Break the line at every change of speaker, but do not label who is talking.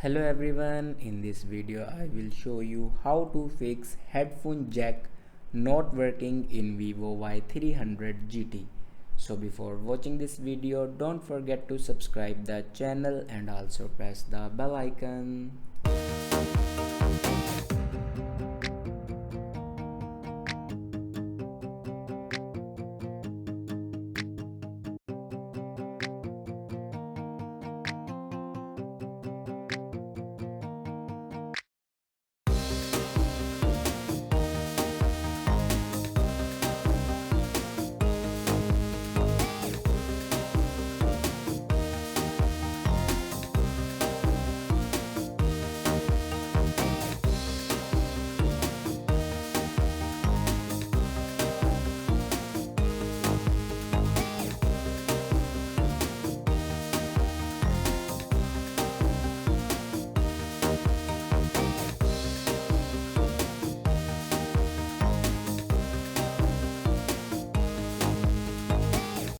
Hello everyone, in this video I will show you how to fix headphone jack not working in Vivo Y300 GT. So before watching this video, don't forget to subscribe the channel and also press the bell icon.